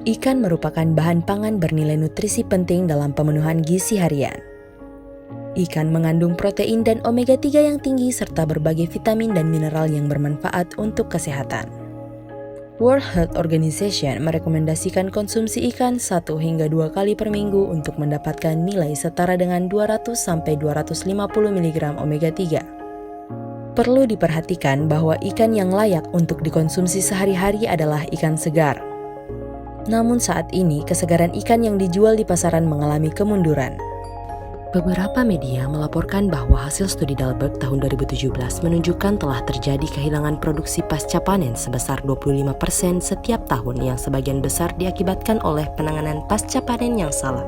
Ikan merupakan bahan pangan bernilai nutrisi penting dalam pemenuhan gizi harian. Ikan mengandung protein dan omega 3 yang tinggi serta berbagai vitamin dan mineral yang bermanfaat untuk kesehatan. World Health Organization merekomendasikan konsumsi ikan 1 hingga 2 kali per minggu untuk mendapatkan nilai setara dengan 200-250 mg omega 3. Perlu diperhatikan bahwa ikan yang layak untuk dikonsumsi sehari-hari adalah ikan segar. Namun saat ini, kesegaran ikan yang dijual di pasaran mengalami kemunduran. Beberapa media melaporkan bahwa hasil studi Dalberg tahun 2017 menunjukkan telah terjadi kehilangan produksi pasca panen sebesar 25% setiap tahun yang sebagian besar diakibatkan oleh penanganan pasca panen yang salah.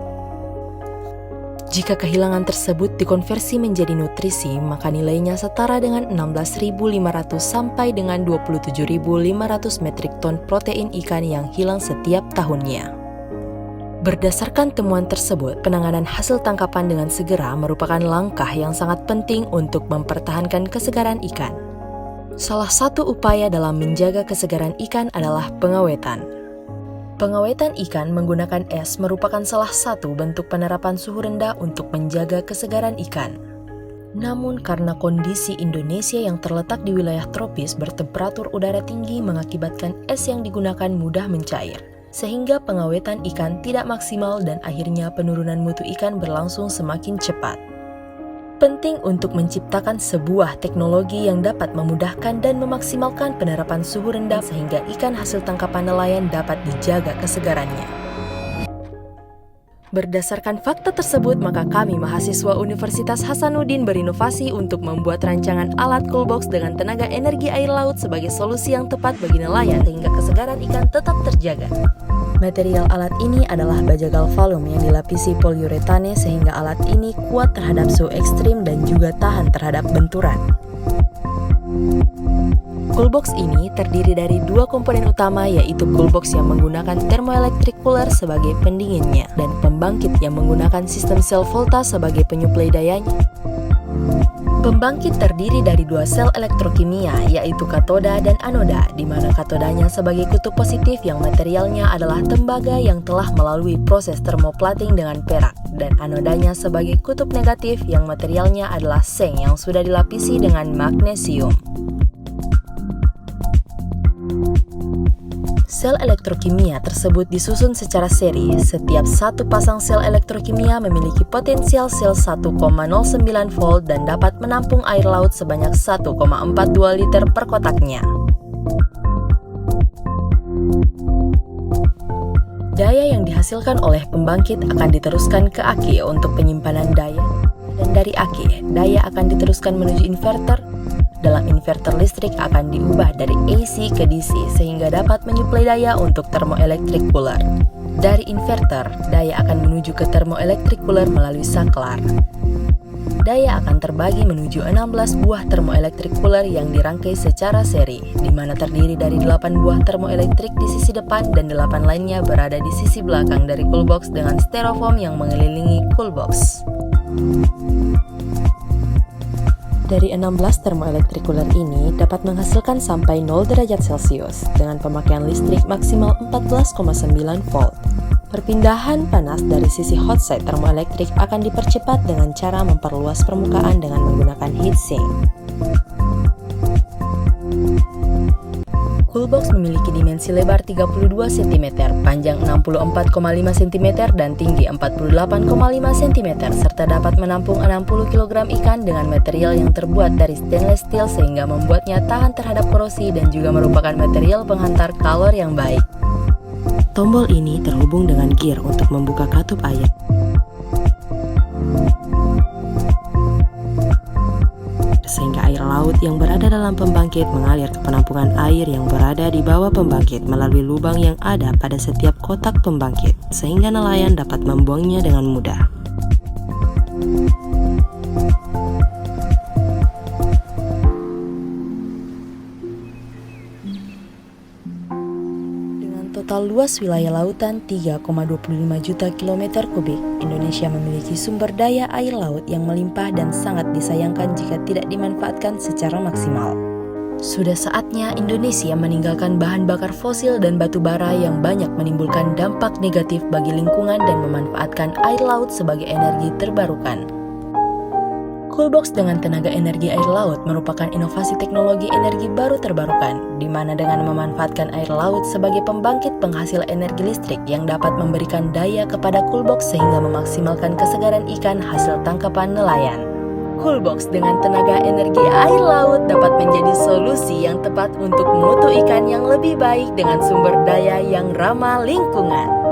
Jika kehilangan tersebut dikonversi menjadi nutrisi, maka nilainya setara dengan 16.500 sampai dengan 27.500 metrik ton protein ikan yang hilang setiap tahunnya. Berdasarkan temuan tersebut, penanganan hasil tangkapan dengan segera merupakan langkah yang sangat penting untuk mempertahankan kesegaran ikan. Salah satu upaya dalam menjaga kesegaran ikan adalah pengawetan. Pengawetan ikan menggunakan es merupakan salah satu bentuk penerapan suhu rendah untuk menjaga kesegaran ikan. Namun karena kondisi Indonesia yang terletak di wilayah tropis bertemperatur udara tinggi mengakibatkan es yang digunakan mudah mencair, sehingga pengawetan ikan tidak maksimal dan akhirnya penurunan mutu ikan berlangsung semakin cepat. Penting untuk menciptakan sebuah teknologi yang dapat memudahkan dan memaksimalkan penerapan suhu rendah sehingga ikan hasil tangkapan nelayan dapat dijaga kesegarannya. Berdasarkan fakta tersebut, maka kami mahasiswa Universitas Hasanuddin berinovasi untuk membuat rancangan alat coolbox dengan tenaga energi air laut sebagai solusi yang tepat bagi nelayan sehingga kesegaran ikan tetap terjaga. Material alat ini adalah baja galvalum yang dilapisi poliuretane sehingga alat ini kuat terhadap suhu ekstrim dan juga tahan terhadap benturan. Coolbox ini terdiri dari 2 komponen utama, yaitu coolbox yang menggunakan thermoelectric cooler sebagai pendinginnya dan pembangkit yang menggunakan sistem sel volta sebagai penyuplai dayanya. Pembangkit terdiri dari 2 sel elektrokimia, yaitu katoda dan anoda, di mana katodanya sebagai kutub positif yang materialnya adalah tembaga yang telah melalui proses thermoplating dengan perak, dan anodanya sebagai kutub negatif yang materialnya adalah seng yang sudah dilapisi dengan magnesium. Sel elektrokimia tersebut disusun secara seri. Setiap satu pasang sel elektrokimia memiliki potensial sel 1,09 volt dan dapat menampung air laut sebanyak 1,42 liter per kotaknya. Daya yang dihasilkan oleh pembangkit akan diteruskan ke aki untuk penyimpanan daya, dan dari aki, daya akan diteruskan menuju inverter. Dalam inverter listrik akan diubah dari AC ke DC sehingga dapat menyuplai daya untuk thermoelectric cooler. Dari inverter, daya akan menuju ke thermoelectric cooler melalui saklar. Daya akan terbagi menuju 16 buah thermoelectric cooler yang dirangkai secara seri, di mana terdiri dari 8 buah thermoelektrik di sisi depan dan 8 lainnya berada di sisi belakang dari coolbox dengan styrofoam yang mengelilingi coolbox. Dari 16 thermoelectric cooler ini dapat menghasilkan sampai 0 derajat Celcius dengan pemakaian listrik maksimal 14,9 volt. Perpindahan panas dari sisi hot side thermoelektrik akan dipercepat dengan cara memperluas permukaan dengan menggunakan heatsink. Coolbox memiliki dimensi lebar 32 cm, panjang 64,5 cm, dan tinggi 48,5 cm, serta dapat menampung 60 kg ikan dengan material yang terbuat dari stainless steel sehingga membuatnya tahan terhadap korosi dan juga merupakan material penghantar kalor yang baik. Tombol ini terhubung dengan gear untuk membuka katup air. Sehingga air laut yang berada dalam pembangkit mengalir ke penampungan air yang berada di bawah pembangkit melalui lubang yang ada pada setiap kotak pembangkit, sehingga nelayan dapat membuangnya dengan mudah. Total luas wilayah lautan 3,25 juta kilometer kubik, Indonesia memiliki sumber daya air laut yang melimpah dan sangat disayangkan jika tidak dimanfaatkan secara maksimal. Sudah saatnya Indonesia meninggalkan bahan bakar fosil dan batu bara yang banyak menimbulkan dampak negatif bagi lingkungan dan memanfaatkan air laut sebagai energi terbarukan. Coolbox dengan tenaga energi air laut merupakan inovasi teknologi energi baru terbarukan, di mana dengan memanfaatkan air laut sebagai pembangkit penghasil energi listrik yang dapat memberikan daya kepada Coolbox sehingga memaksimalkan kesegaran ikan hasil tangkapan nelayan. Coolbox dengan tenaga energi air laut dapat menjadi solusi yang tepat untuk mutu ikan yang lebih baik dengan sumber daya yang ramah lingkungan.